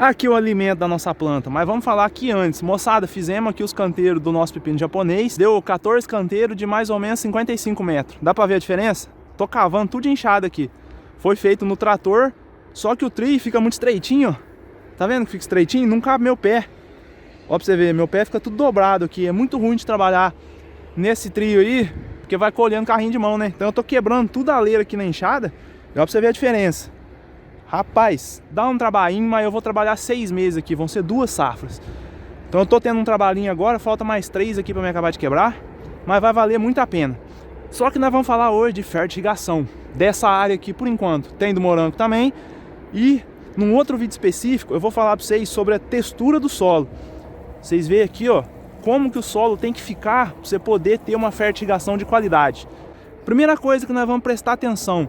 Aqui o alimento da nossa planta, mas vamos falar aqui antes. Moçada, fizemos aqui os canteiros do nosso pepino japonês. Deu 14 canteiros de mais ou menos 55 metros. Dá pra ver a diferença? Tô cavando tudo inchado aqui. Foi feito no trator, só que o trio fica muito estreitinho, ó. Tá vendo que fica estreitinho? Não cabe meu pé. Ó, pra você ver, meu pé fica tudo dobrado aqui. É muito ruim de trabalhar nesse trio aí, porque vai colhendo carrinho de mão, né? Então eu tô quebrando tudo a leira aqui na enxada. Dá pra você ver a diferença. Rapaz, dá um trabalhinho, mas eu vou trabalhar 6 meses aqui, vão ser 2 safras. Então eu tô tendo um trabalhinho agora, falta mais 3 aqui pra me acabar de quebrar, mas vai valer muito a pena. Só que nós vamos falar hoje de fertirrigação, dessa área aqui por enquanto. Tem do morango também, e num outro vídeo específico eu vou falar pra vocês sobre a textura do solo. Vocês veem aqui, ó, como que o solo tem que ficar pra você poder ter uma fertirrigação de qualidade. Primeira coisa que nós vamos prestar atenção,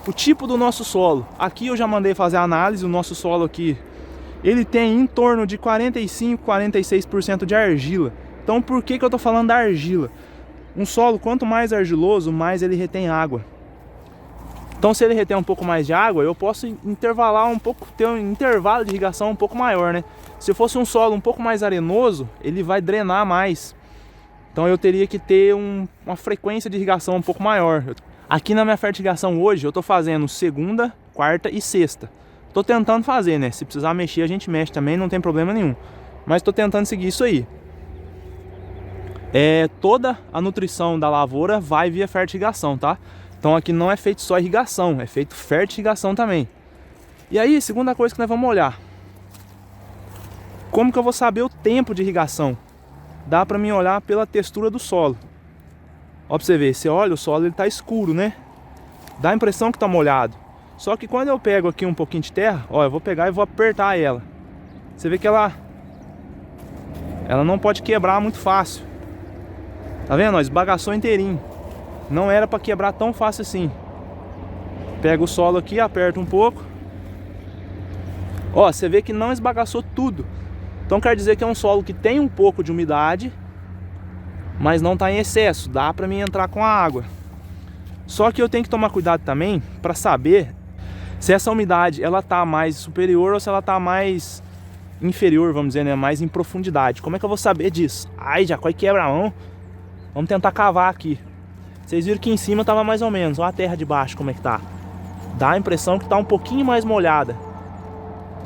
o tipo do nosso solo. Aqui eu já mandei fazer a análise. O nosso solo aqui, ele tem em torno de 45, 46% de argila. Então por que eu tô falando da argila? Um solo, quanto mais argiloso, mais ele retém água. Então se ele retém um pouco mais de água, eu posso intervalar um pouco, ter um intervalo de irrigação um pouco maior, né? Se fosse um solo um pouco mais arenoso, ele vai drenar mais. Então eu teria que ter uma frequência de irrigação um pouco maior. Aqui na minha fertirrigação hoje eu tô fazendo segunda, quarta e sexta. Tô tentando fazer, né? Se precisar mexer a gente mexe também, não tem problema nenhum. Mas tô tentando seguir isso aí. Toda a nutrição da lavoura vai via fertirrigação, tá? Então aqui não é feito só irrigação, é feito fertirrigação também. E aí, segunda coisa que nós vamos olhar. Como que eu vou saber o tempo de irrigação? Dá pra mim olhar pela textura do solo. Ó, pra você ver, você olha o solo, ele tá escuro, né? Dá a impressão que tá molhado. Só que quando eu pego aqui um pouquinho de terra, ó, eu vou pegar e vou apertar ela. Você vê que ela não pode quebrar muito fácil. Tá vendo? Ó, esbagaçou inteirinho. Não era pra quebrar tão fácil assim. Pega o solo aqui, aperta um pouco. Ó, você vê que não esbagaçou tudo. Então quer dizer que é um solo que tem um pouco de umidade, mas não está em excesso, dá para mim entrar com a água. Só que eu tenho que tomar cuidado também para saber se essa umidade ela tá mais superior ou se ela tá mais inferior, vamos dizer, né, mais em profundidade. Como é que eu vou saber disso? Ai, já quase quebra a mão. Vamos tentar cavar aqui. Vocês viram que em cima tava mais ou menos, olha a terra de baixo como é que tá. Dá a impressão que tá um pouquinho mais molhada.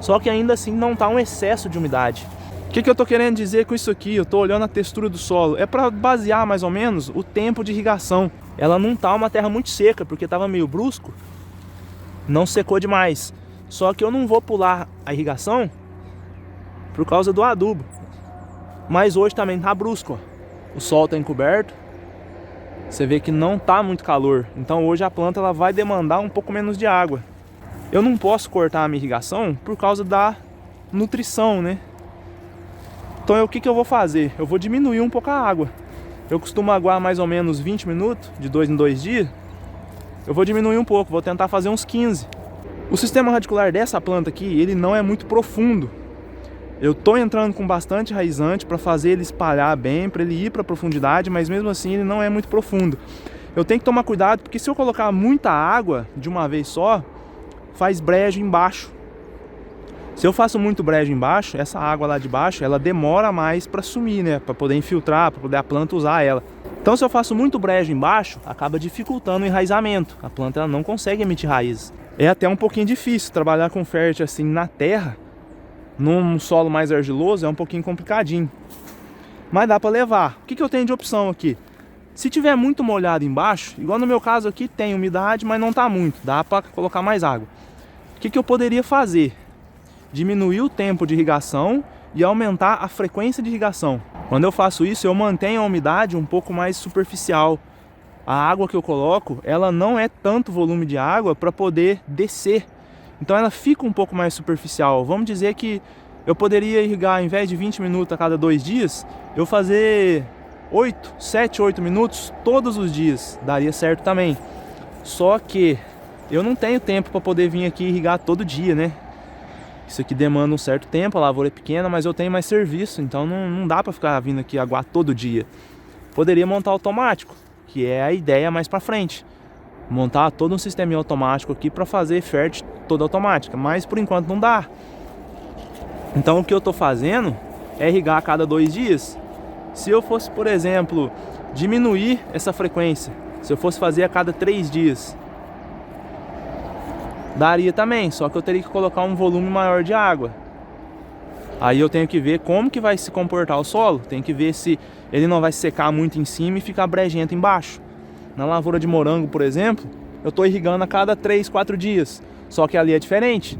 Só que ainda assim não tá um excesso de umidade. O que eu tô querendo dizer com isso aqui? Eu tô olhando a textura do solo. É para basear mais ou menos o tempo de irrigação. Ela não tá uma terra muito seca, porque tava meio brusco. Não secou demais. Só que eu não vou pular a irrigação por causa do adubo. Mas hoje também tá brusco, ó. O sol tá encoberto. Você vê que não tá muito calor. Então hoje a planta ela vai demandar um pouco menos de água. Eu não posso cortar a minha irrigação por causa da nutrição, né? Então o que eu vou fazer? Eu vou diminuir um pouco a água. Eu costumo aguar mais ou menos 20 minutos, de 2 em 2 dias. Eu vou diminuir um pouco, vou tentar fazer uns 15. O sistema radicular dessa planta aqui, ele não é muito profundo. Eu tô entrando com bastante raizante para fazer ele espalhar bem, para ele ir para profundidade, mas mesmo assim ele não é muito profundo. Eu tenho que tomar cuidado, porque se eu colocar muita água de uma vez só, faz brejo embaixo. Se eu faço muito brejo embaixo, essa água lá de baixo, ela demora mais para sumir, né? Para poder infiltrar, para poder a planta usar ela. Então se eu faço muito brejo embaixo, acaba dificultando o enraizamento. A planta ela não consegue emitir raízes. É até um pouquinho difícil trabalhar com fértil assim na terra, num solo mais argiloso, é um pouquinho complicadinho. Mas dá para levar. O que eu tenho de opção aqui? Se tiver muito molhado embaixo, igual no meu caso aqui tem umidade, mas não tá muito, dá para colocar mais água. O que eu poderia fazer? Diminuir o tempo de irrigação e aumentar a frequência de irrigação. Quando eu faço isso, eu mantenho a umidade um pouco mais superficial. A água que eu coloco, ela não é tanto volume de água para poder descer. Então ela fica um pouco mais superficial. Vamos dizer que eu poderia irrigar, ao invés de 20 minutos a cada 2 dias, eu fazer 7, 8 minutos todos os dias. Daria certo também. Só que eu não tenho tempo para poder vir aqui irrigar todo dia, né? Isso aqui demanda um certo tempo, a lavoura é pequena, mas eu tenho mais serviço, então não dá para ficar vindo aqui aguar todo dia. Poderia montar automático, que é a ideia mais para frente. Montar todo um sistema automático aqui para fazer fértil toda automática, mas por enquanto não dá. Então o que eu estou fazendo é irrigar a cada 2 dias. Se eu fosse, por exemplo, diminuir essa frequência, se eu fosse fazer a cada 3 dias, daria também, só que eu teria que colocar um volume maior de água. Aí eu tenho que ver como que vai se comportar o solo, tenho que ver se ele não vai secar muito em cima e ficar brejento embaixo. Na lavoura de morango, por exemplo, eu estou irrigando a cada 3, 4 dias, só que ali é diferente.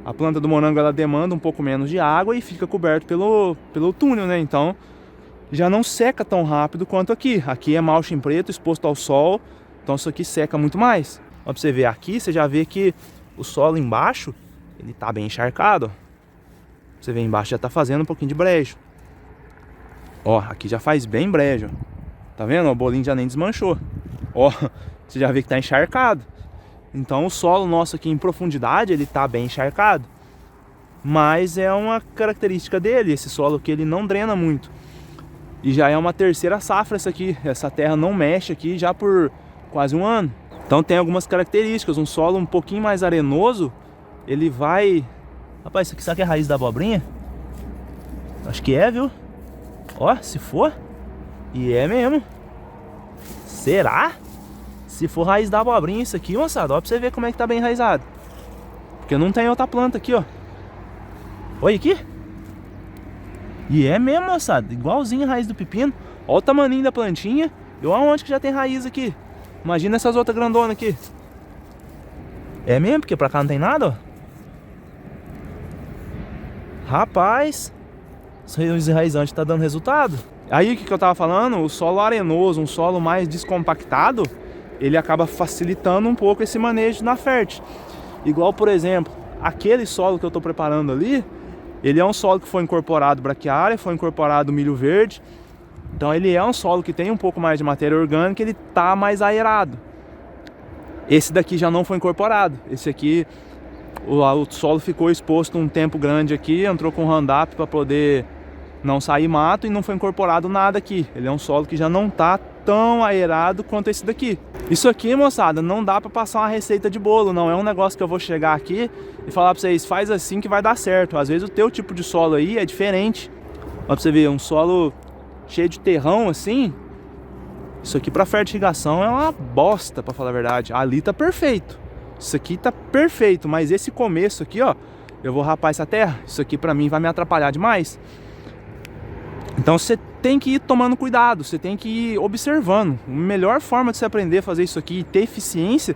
A planta do morango ela demanda um pouco menos de água e fica coberto pelo túnel, né? Então já não seca tão rápido quanto aqui. Aqui é malchin preto exposto ao sol, então isso aqui seca muito mais. Ó, pra você ver aqui, você já vê que o solo embaixo, ele tá bem encharcado. Você vê embaixo já tá fazendo um pouquinho de brejo. Ó, aqui já faz bem brejo. Tá vendo? O bolinho já nem desmanchou. Ó, você já vê que tá encharcado. Então o solo nosso aqui em profundidade, ele tá bem encharcado. Mas é uma característica dele, esse solo aqui ele não drena muito. E já é uma terceira safra essa aqui. Essa terra não mexe aqui já por quase 1 ano. Então tem algumas características. Um solo um pouquinho mais arenoso, ele vai... Rapaz, isso aqui será que é a raiz da abobrinha? Acho que é, viu? Ó, se for. E é mesmo. Será? Se for raiz da abobrinha isso aqui, moçada, ó, pra você ver como é que tá bem enraizado. Porque não tem outra planta aqui, ó. Olha aqui. E é mesmo, moçada, igualzinho a raiz do pepino. Ó o tamaninho da plantinha. E olha onde que já tem raiz aqui. Imagina essas outras grandonas aqui. É mesmo, porque pra cá não tem nada, ó. Rapaz, esse enraizante tá dando resultado. Aí o que eu tava falando? O solo arenoso, um solo mais descompactado, ele acaba facilitando um pouco esse manejo na fértil. Igual, por exemplo, aquele solo que eu tô preparando ali, ele é um solo que foi incorporado braquiária, foi incorporado milho verde. Então ele é um solo que tem um pouco mais de matéria orgânica, ele tá mais aerado. Esse daqui já não foi incorporado. Esse aqui, o solo ficou exposto um tempo grande aqui, entrou com roundup para poder não sair mato e não foi incorporado nada aqui. Ele é um solo que já não tá tão aerado quanto esse daqui. Isso aqui, moçada, não dá para passar uma receita de bolo, não é um negócio que eu vou chegar aqui e falar para vocês, faz assim que vai dar certo. Às vezes o teu tipo de solo aí é diferente. Ó, pra você ver, um solo cheio de terrão assim, isso aqui para fertirrigação é uma bosta, para falar a verdade. Ali tá perfeito. Isso aqui tá perfeito, mas esse começo aqui, ó, eu vou rapar essa terra. Isso aqui para mim vai me atrapalhar demais. Então você tem que ir tomando cuidado, você tem que ir observando. A melhor forma de você aprender a fazer isso aqui e ter eficiência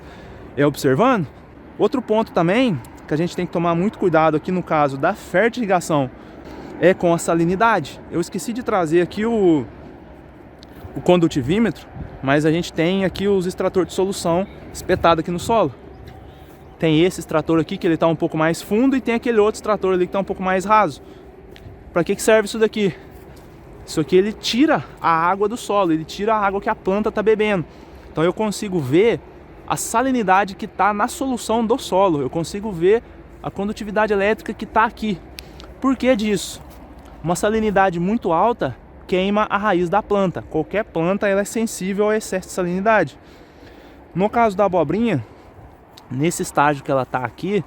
é observando. Outro ponto também, que a gente tem que tomar muito cuidado aqui no caso da fertirrigação, é com a salinidade. Eu esqueci de trazer aqui o condutivímetro, mas a gente tem aqui os extratores de solução espetado aqui no solo. Tem esse extrator aqui que ele está um pouco mais fundo e tem aquele outro extrator ali que está um pouco mais raso. Para que serve isso daqui? Isso aqui ele tira a água do solo, ele tira a água que a planta está bebendo. Então eu consigo ver a salinidade que está na solução do solo, eu consigo ver a condutividade elétrica que está aqui. Por que disso? Uma salinidade muito alta queima a raiz da planta. Qualquer planta ela é sensível ao excesso de salinidade. No caso da abobrinha, nesse estágio que ela está aqui,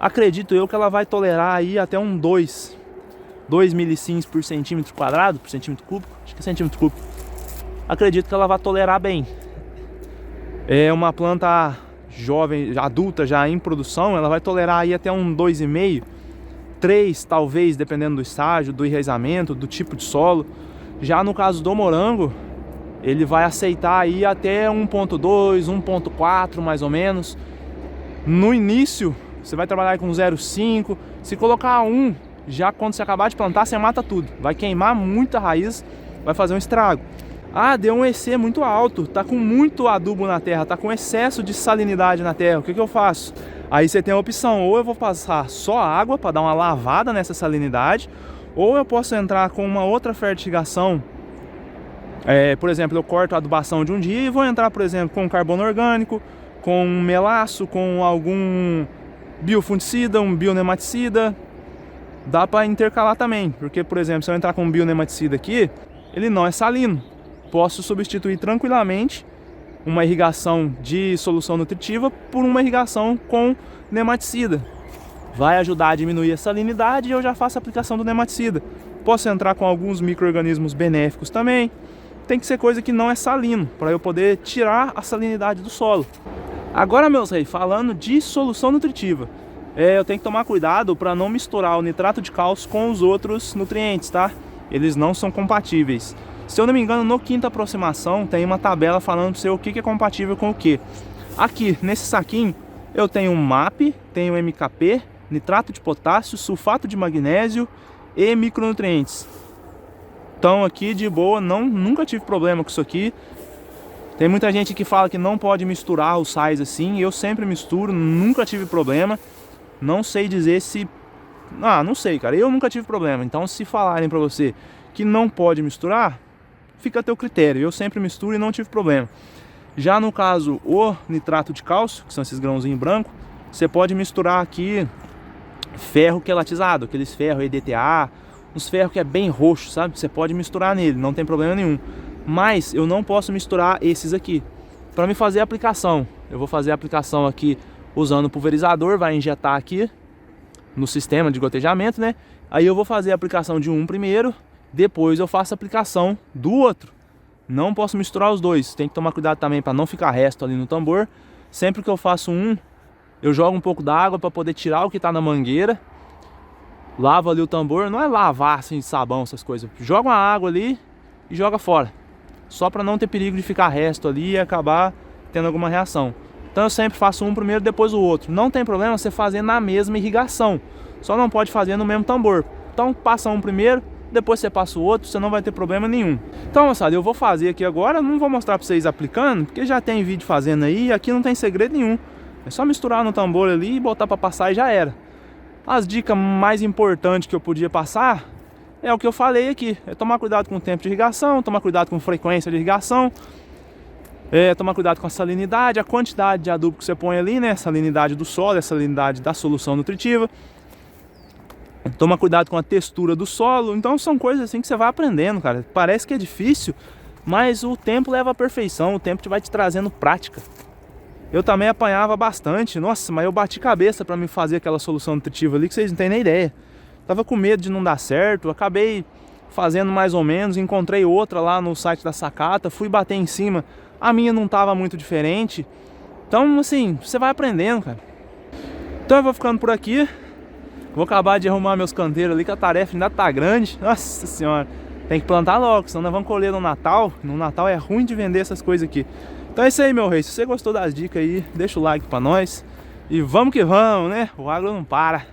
acredito eu que ela vai tolerar aí até um 2 milisims por centímetro quadrado, por centímetro cúbico, acho que é centímetro cúbico. Acredito que ela vai tolerar bem. É uma planta jovem, adulta já em produção, ela vai tolerar aí até um 2,5, 3 talvez, dependendo do estágio, do enraizamento, do tipo de solo. Já no caso do morango, ele vai aceitar aí até 1,2, 1,4 mais ou menos. No início, você vai trabalhar com 0,5, se colocar 1, já quando você acabar de plantar, você mata tudo. Vai queimar muita raiz, vai fazer um estrago. Ah, deu um EC muito alto, tá com muito adubo na terra, tá com excesso de salinidade na terra. O que eu faço? Aí você tem a opção, ou eu vou passar só água para dar uma lavada nessa salinidade, ou eu posso entrar com uma outra fertirrigação. Por exemplo, eu corto a adubação de um dia e vou entrar, por exemplo, com carbono orgânico, com melaço, com algum biofungicida, um bionematicida. Dá para intercalar também, porque, por exemplo, se eu entrar com um bionematicida aqui, ele não é salino. Posso substituir tranquilamente uma irrigação de solução nutritiva por uma irrigação com nematicida. vai ajudar a diminuir a salinidade e eu já faço a aplicação do nematicida. Posso entrar com alguns micro-organismos benéficos também. Tem que ser coisa que não é salino, para eu poder tirar a salinidade do solo. Agora, meus reis, falando de solução nutritiva, eu tenho que tomar cuidado para não misturar o nitrato de cálcio com os outros nutrientes, tá? Eles não são compatíveis. Se eu não me engano, no quinta aproximação tem uma tabela falando para você o que é compatível com o que. Aqui, nesse saquinho, eu tenho MAP, tenho MKP, nitrato de potássio, sulfato de magnésio e micronutrientes. Então aqui de boa, nunca tive problema com isso aqui. Tem muita gente que fala que não pode misturar os sais assim. Eu sempre misturo, nunca tive problema. Não sei dizer se... não sei, cara. Eu nunca tive problema. Então se falarem pra você que não pode misturar, fica a teu critério. Eu sempre misturo e não tive problema. Já no caso, o nitrato de cálcio, que são esses grãozinhos brancos, você pode misturar aqui ferro quelatizado, aqueles ferros EDTA, uns ferros que é bem roxo, sabe? Você pode misturar nele, não tem problema nenhum. Mas eu não posso misturar esses aqui. Para me fazer a aplicação, eu vou fazer a aplicação aqui usando o pulverizador, vai injetar aqui no sistema de gotejamento, né? Aí eu vou fazer a aplicação de um primeiro, depois eu faço a aplicação do outro. Não posso misturar os dois, tem que tomar cuidado também para não ficar resto ali no tambor. Sempre que eu faço um, eu jogo um pouco d'água para poder tirar o que está na mangueira. Lavo ali o tambor, não é lavar assim de sabão, essas coisas. Joga uma água ali e joga fora. Só para não ter perigo de ficar resto ali e acabar tendo alguma reação. Então eu sempre faço um primeiro, depois o outro. Não tem problema você fazer na mesma irrigação. Só não pode fazer no mesmo tambor. Então passa um primeiro, depois você passa o outro, você não vai ter problema nenhum. Então, moçada, eu vou fazer aqui agora. Não vou mostrar para vocês aplicando, porque já tem vídeo fazendo aí. E aqui não tem segredo nenhum. É só misturar no tambor ali e botar para passar e já era. As dicas mais importantes que eu podia passar é o que eu falei aqui. É tomar cuidado com o tempo de irrigação, tomar cuidado com a frequência de irrigação, tomar cuidado com a salinidade, a quantidade de adubo que você põe ali, né? A salinidade do solo, a salinidade da solução nutritiva. Tomar cuidado com a textura do solo. Então são coisas assim que você vai aprendendo, cara. Parece que é difícil, mas o tempo leva à perfeição. O tempo vai te trazendo prática. Eu também apanhava bastante, nossa, mas eu bati cabeça para me fazer aquela solução nutritiva ali que vocês não têm nem ideia. Tava com medo de não dar certo, acabei fazendo mais ou menos, encontrei outra lá no site da Sakata, fui bater em cima, a minha não tava muito diferente. Então, assim, você vai aprendendo, cara. Então eu vou ficando por aqui, vou acabar de arrumar meus canteiros ali, que a tarefa ainda tá grande. Nossa senhora, tem que plantar logo, senão nós vamos colher no Natal. No Natal é ruim de vender essas coisas aqui. Então é isso aí, meu rei. Se você gostou das dicas aí, deixa o like pra nós. E vamos que vamos, né? O agro não para.